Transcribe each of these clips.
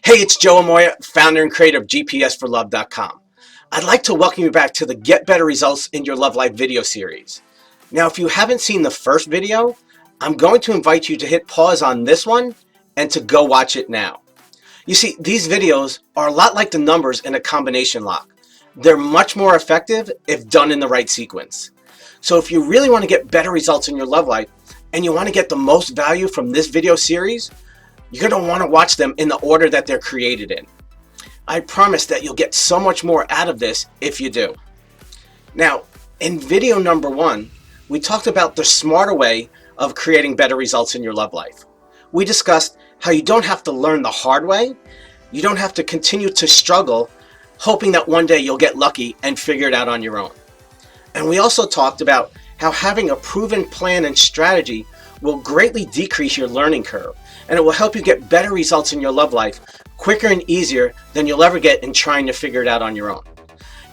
Hey, it's Joe Amoya, founder and creator of GPSforLove.com. I'd like to welcome you back to the Get Better Results in Your Love Life video series. Now, if you haven't seen the first video, I'm going to invite you to hit pause on this one and to go watch it now. You see, these videos are a lot like the numbers in a combination lock. They're much more effective if done in the right sequence. So if you really want to get better results in your love life and you want to get the most value from this video series, you're going to want to watch them in the order that they're created in. I promise that you'll get so much more out of this if you do. Now, in video number 1, we talked about the smarter way of creating better results in your love life. We discussed how you don't have to learn the hard way. You don't have to continue to struggle, hoping that one day you'll get lucky and figure it out on your own. And we also talked about how having a proven plan and strategy will greatly decrease your learning curve, and it will help you get better results in your love life quicker and easier than you'll ever get in trying to figure it out on your own.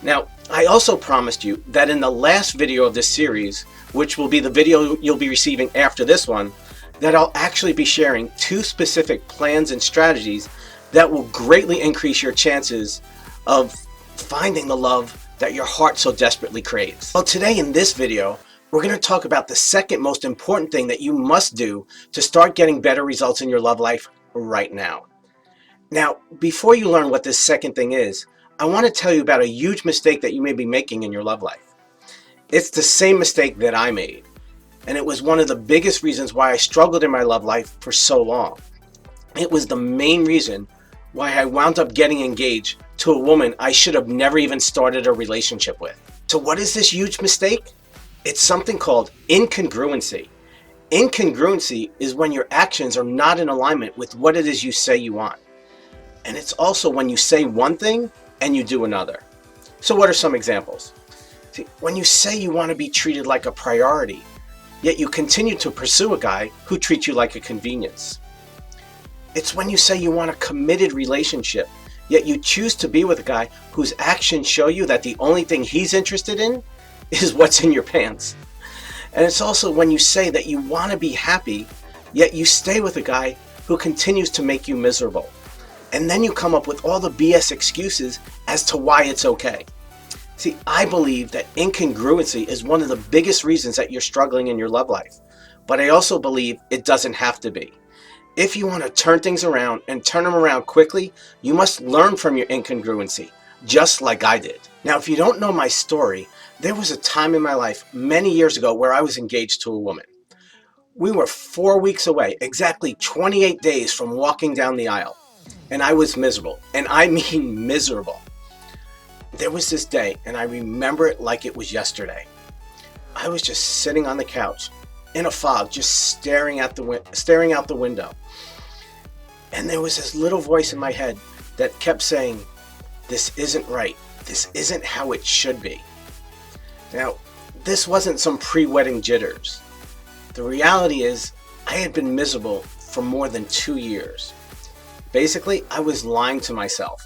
Now, I also promised you that in the last video of this series, which will be the video you'll be receiving after this one, that I'll actually be sharing 2 specific plans and strategies that will greatly increase your chances of finding the love that your heart so desperately craves. Well, today in this video, we're going to talk about the second most important thing that you must do to start getting better results in your love life right now. Now, before you learn what this second thing is, I want to tell you about a huge mistake that you may be making in your love life. It's the same mistake that I made, and it was one of the biggest reasons why I struggled in my love life for so long. It was the main reason why I wound up getting engaged to a woman I should have never even started a relationship with. So what is this huge mistake? It's something called incongruency. Incongruency is when your actions are not in alignment with what it is you say you want. And it's also when you say one thing and you do another. So what are some examples? See, when you say you want to be treated like a priority, yet you continue to pursue a guy who treats you like a convenience. It's when you say you want a committed relationship, yet you choose to be with a guy whose actions show you that the only thing he's interested in is what's in your pants. And it's also when you say that you want to be happy, yet you stay with a guy who continues to make you miserable. And then you come up with all the BS excuses as to why it's okay. See, I believe that incongruency is one of the biggest reasons that you're struggling in your love life. But I also believe it doesn't have to be. If you want to turn things around and turn them around quickly, you must learn from your incongruency, just like I did. Now, if you don't know my story, there was a time in my life many years ago where I was engaged to a woman. We were 4 weeks away, exactly 28 days from walking down the aisle, and I was miserable, and I mean miserable. There was this day, and I remember it like it was yesterday. I was just sitting on the couch in a fog, just staring out the window. And there was this little voice in my head that kept saying, "This isn't right. This isn't how it should be." Now, this wasn't some pre-wedding jitters. The reality is, I had been miserable for more than 2 years. Basically, I was lying to myself.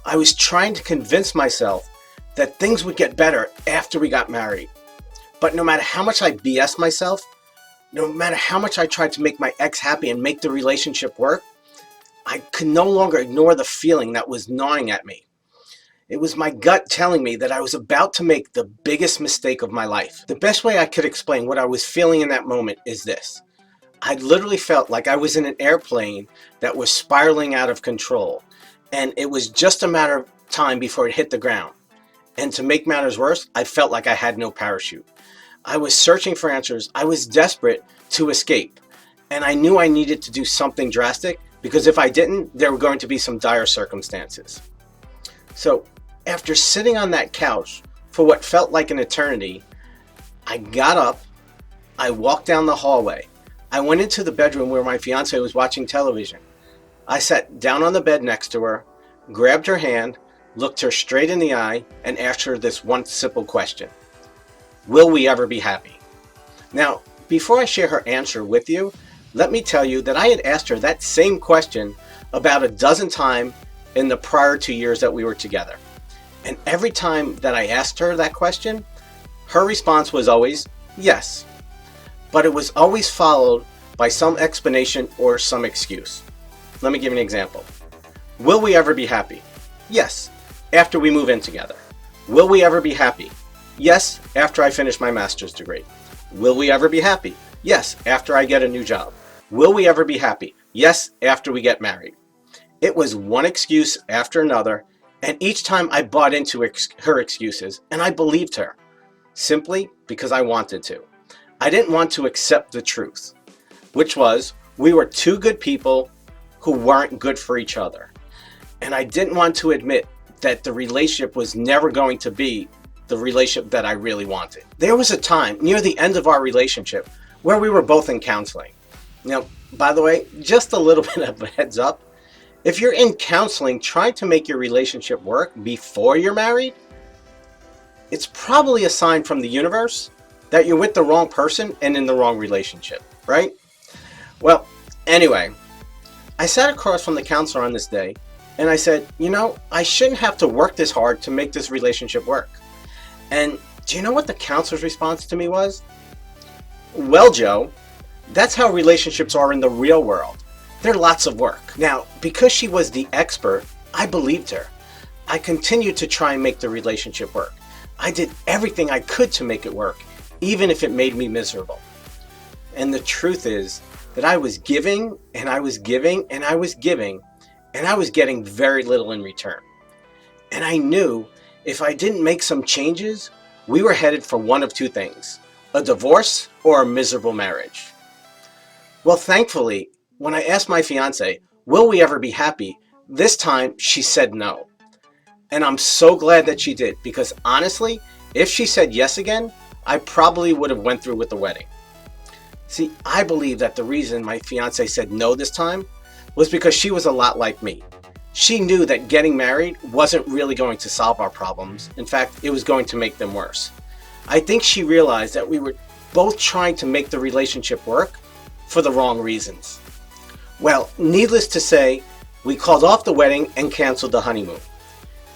I was trying to convince myself that things would get better after we got married. But no matter how much I BS myself, no matter how much I tried to make my ex happy and make the relationship work, I could no longer ignore the feeling that was gnawing at me. It was my gut telling me that I was about to make the biggest mistake of my life. The best way I could explain what I was feeling in that moment is this. I literally felt like I was in an airplane that was spiraling out of control, and it was just a matter of time before it hit the ground. And to make matters worse, I felt like I had no parachute. I was searching for answers. I was desperate to escape, and I knew I needed to do something drastic because if I didn't, there were going to be some dire circumstances. So, after sitting on that couch for what felt like an eternity, I got up, I walked down the hallway. I went into the bedroom where my fiance was watching television. I sat down on the bed next to her, grabbed her hand, looked her straight in the eye, and asked her this one simple question. Will we ever be happy? Now, before I share her answer with you, let me tell you that I had asked her that same question about a dozen times in the prior 2 years that we were together. And every time that I asked her that question, her response was always yes. But it was always followed by some explanation or some excuse. Let me give you an example. Will we ever be happy? Yes, after we move in together. Will we ever be happy? Yes, after I finish my master's degree. Will we ever be happy? Yes, after I get a new job. Will we ever be happy? Yes, after we get married. It was one excuse after another, and each time I bought into her excuses, and I believed her, simply because I wanted to. I didn't want to accept the truth, which was we were two good people who weren't good for each other. And I didn't want to admit that the relationship was never going to be the relationship that I really wanted. There was a time near the end of our relationship where we were both in counseling. Now, by the way, just a little bit of a heads up. If you're in counseling trying to make your relationship work before you're married, it's probably a sign from the universe that you're with the wrong person and in the wrong relationship, right? Well, anyway, I sat across from the counselor on this day and I said, I shouldn't have to work this hard to make this relationship work. And do you know what the counselor's response to me was? Well, Joe, that's how relationships are in the real world. They're lots of work. Now, because she was the expert, I believed her. I continued to try and make the relationship work. I did everything I could to make it work, even if it made me miserable. And the truth is that I was giving and I was giving and I was giving, and I was getting very little in return. And I knew if I didn't make some changes, we were headed for one of two things: a divorce or a miserable marriage. Well, thankfully, when I asked my fiance, will we ever be happy? This time she said no. And I'm so glad that she did, because honestly, if she said yes again, I probably would have went through with the wedding. See, I believe that the reason my fiance said no this time was because she was a lot like me. She knew that getting married wasn't really going to solve our problems. In fact, it was going to make them worse. I think she realized that we were both trying to make the relationship work for the wrong reasons. Well, needless to say, we called off the wedding and canceled the honeymoon.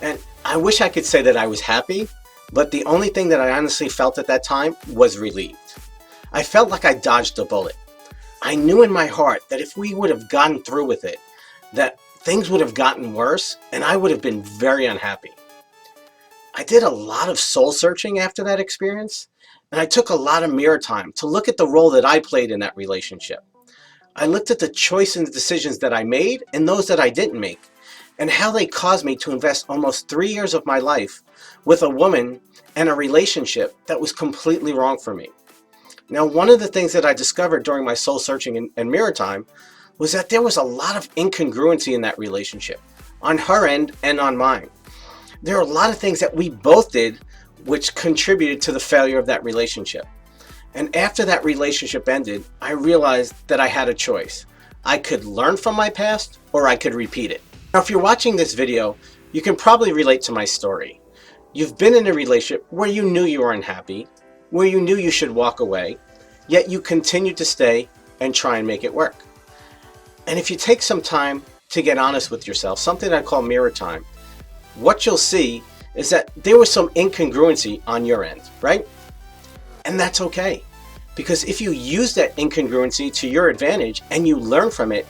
And I wish I could say that I was happy, but the only thing that I honestly felt at that time was relieved. I felt like I dodged a bullet. I knew in my heart that if we would have gotten through with it, that things would have gotten worse and I would have been very unhappy. I did a lot of soul searching after that experience, and I took a lot of mirror time to look at the role that I played in that relationship. I looked at the choices and decisions that I made and those that I didn't make, and how they caused me to invest almost 3 years of my life with a woman and a relationship that was completely wrong for me. Now, one of the things that I discovered during my soul searching and mirror time was that there was a lot of incongruency in that relationship, on her end and on mine. There are a lot of things that we both did which contributed to the failure of that relationship. And after that relationship ended, I realized that I had a choice. I could learn from my past, or I could repeat it. Now, if you're watching this video, you can probably relate to my story. You've been in a relationship where you knew you were unhappy, where you knew you should walk away, yet you continued to stay and try and make it work. And if you take some time to get honest with yourself, something I call mirror time, what you'll see is that there was some incongruency on your end, right? And that's okay, because if you use that incongruency to your advantage and you learn from it,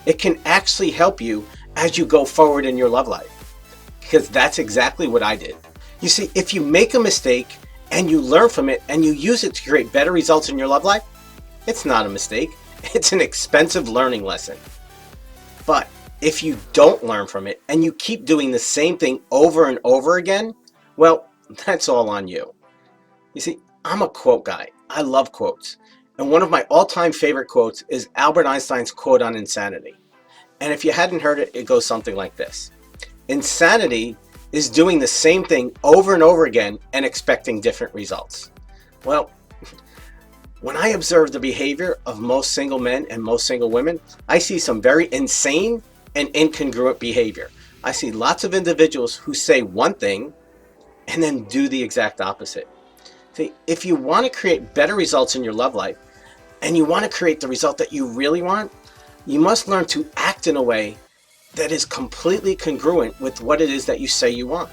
it can actually help you as you go forward in your love life. Because that's exactly what I did. You see, if you make a mistake and you learn from it and you use it to create better results in your love life, it's not a mistake. It's an expensive learning lesson. But if you don't learn from it and you keep doing the same thing over and over again, well, that's all on you. You see, I'm a quote guy. I love quotes. And one of my all-time favorite quotes is Albert Einstein's quote on insanity. And if you hadn't heard it, it goes something like this: insanity is doing the same thing over and over again and expecting different results. Well, when I observe the behavior of most single men and most single women, I see some very insane and incongruent behavior. I see lots of individuals who say one thing and then do the exact opposite. See, if you want to create better results in your love life and you want to create the result that you really want, you must learn to act in a way that is completely congruent with what it is that you say you want.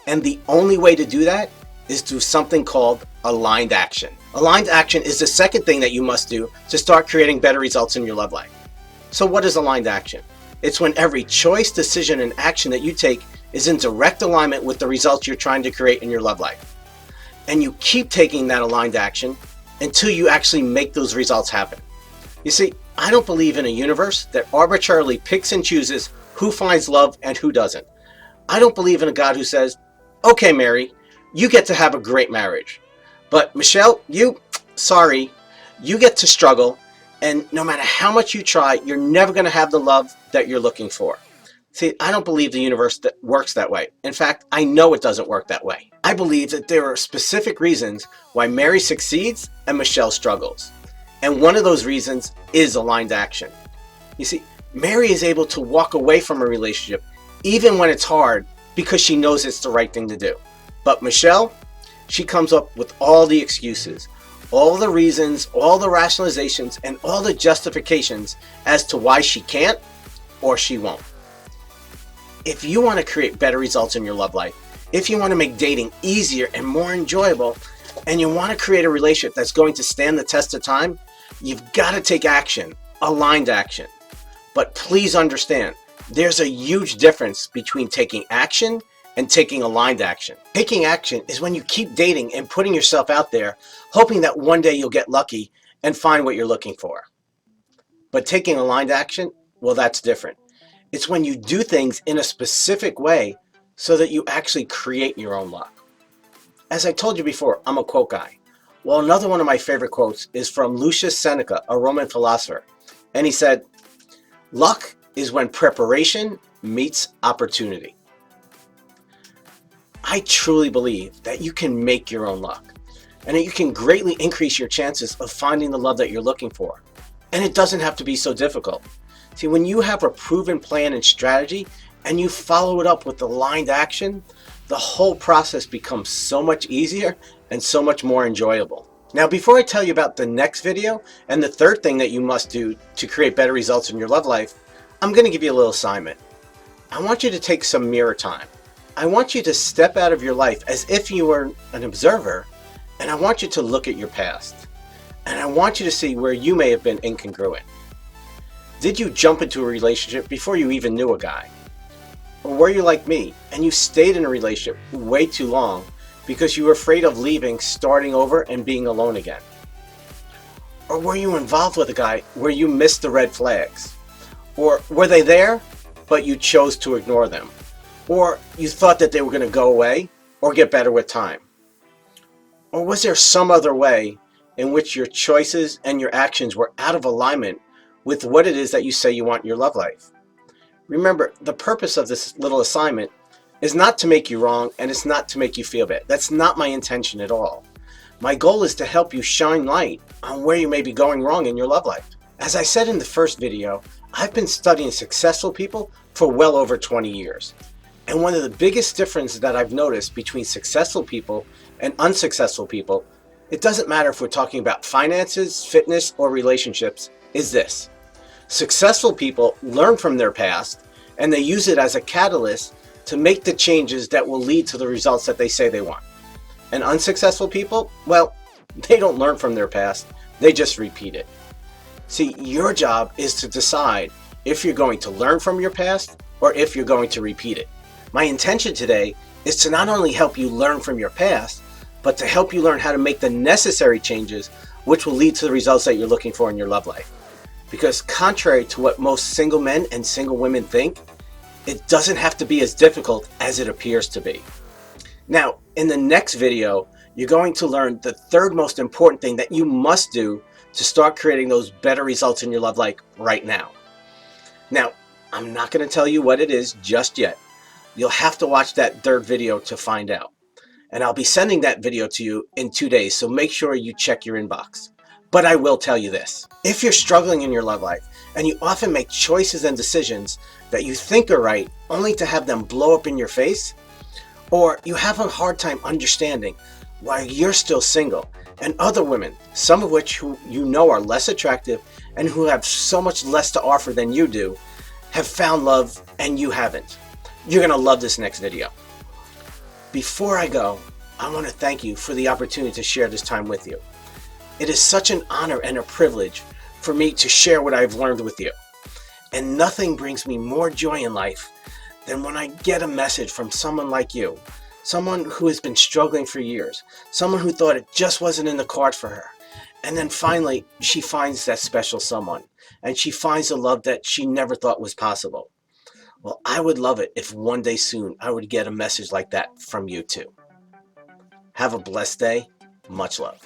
And the only way to do that is through something called aligned action. Aligned action is the second thing that you must do to start creating better results in your love life. So what is aligned action? It's when every choice, decision, and action that you take is in direct alignment with the results you're trying to create in your love life. And you keep taking that aligned action until you actually make those results happen. You see, I don't believe in a universe that arbitrarily picks and chooses who finds love and who doesn't. I don't believe in a God who says, okay, Mary, you get to have a great marriage. But Michelle, sorry, you get to struggle, and no matter how much you try, you're never going to have the love that you're looking for. See, I don't believe the universe that works that way. In fact, I know it doesn't work that way. I believe that there are specific reasons why Mary succeeds and Michelle struggles. And one of those reasons is aligned action. You see, Mary is able to walk away from a relationship even when it's hard because she knows it's the right thing to do. But Michelle, she comes up with all the excuses, all the reasons, all the rationalizations, and all the justifications as to why she can't or she won't. If you want to create better results in your love life, if you want to make dating easier and more enjoyable, and you want to create a relationship that's going to stand the test of time, you've got to take action, aligned action. But please understand, there's a huge difference between taking action and taking aligned action. Taking action is when you keep dating and putting yourself out there, hoping that one day you'll get lucky and find what you're looking for. But taking aligned action, well, that's different. It's when you do things in a specific way so that you actually create your own luck. As I told you before, I'm a quote guy. Well, another one of my favorite quotes is from Lucius Seneca, a Roman philosopher. And he said, luck is when preparation meets opportunity. I truly believe that you can make your own luck and that you can greatly increase your chances of finding the love that you're looking for. And it doesn't have to be so difficult. See, when you have a proven plan and strategy and you follow it up with aligned action, the whole process becomes so much easier and so much more enjoyable. Now, before I tell you about the next video and the third thing that you must do to create better results in your love life, I'm going to give you a little assignment. I want you to take some mirror time. I want you to step out of your life as if you were an observer, and I want you to look at your past. And I want you to see where you may have been incongruent. Did you jump into a relationship before you even knew a guy? Or were you like me and you stayed in a relationship way too long because you were afraid of leaving, starting over, and being alone again? Or were you involved with a guy where you missed the red flags? Or were they there, but you chose to ignore them? Or you thought that they were going to go away or get better with time? Or was there some other way in which your choices and your actions were out of alignment with what it is that you say you want in your love life? Remember, the purpose of this little assignment is not to make you wrong, and it's not to make you feel bad. That's not my intention at all. My goal is to help you shine light on where you may be going wrong in your love life. As I said in the first video, I've been studying successful people for well over 20 years. And one of the biggest differences that I've noticed between successful people and unsuccessful people, it doesn't matter if we're talking about finances, fitness, or relationships, is this. Successful people learn from their past and they use it as a catalyst to make the changes that will lead to the results that they say they want. And unsuccessful people, well, they don't learn from their past, they just repeat it. See, your job is to decide if you're going to learn from your past or if you're going to repeat it. My intention today is to not only help you learn from your past, but to help you learn how to make the necessary changes which will lead to the results that you're looking for in your love life. Because contrary to what most single men and single women think, it doesn't have to be as difficult as it appears to be. Now, in the next video, you're going to learn the third most important thing that you must do to start creating those better results in your love life right now. Now, I'm not going to tell you what it is just yet. You'll have to watch that third video to find out. And I'll be sending that video to you in 2 days, so make sure you check your inbox. But I will tell you this. If you're struggling in your love life and you often make choices and decisions that you think are right only to have them blow up in your face, or you have a hard time understanding why you're still single and other women, some of which who you know are less attractive and who have so much less to offer than you do, have found love and you haven't, you're going to love this next video. Before I go, I want to thank you for the opportunity to share this time with you. It is such an honor and a privilege for me to share what I've learned with you. And nothing brings me more joy in life than when I get a message from someone like you, someone who has been struggling for years, someone who thought it just wasn't in the cards for her. And then finally, she finds that special someone, and she finds a love that she never thought was possible. Well, I would love it if one day soon I would get a message like that from you too. Have a blessed day. Much love.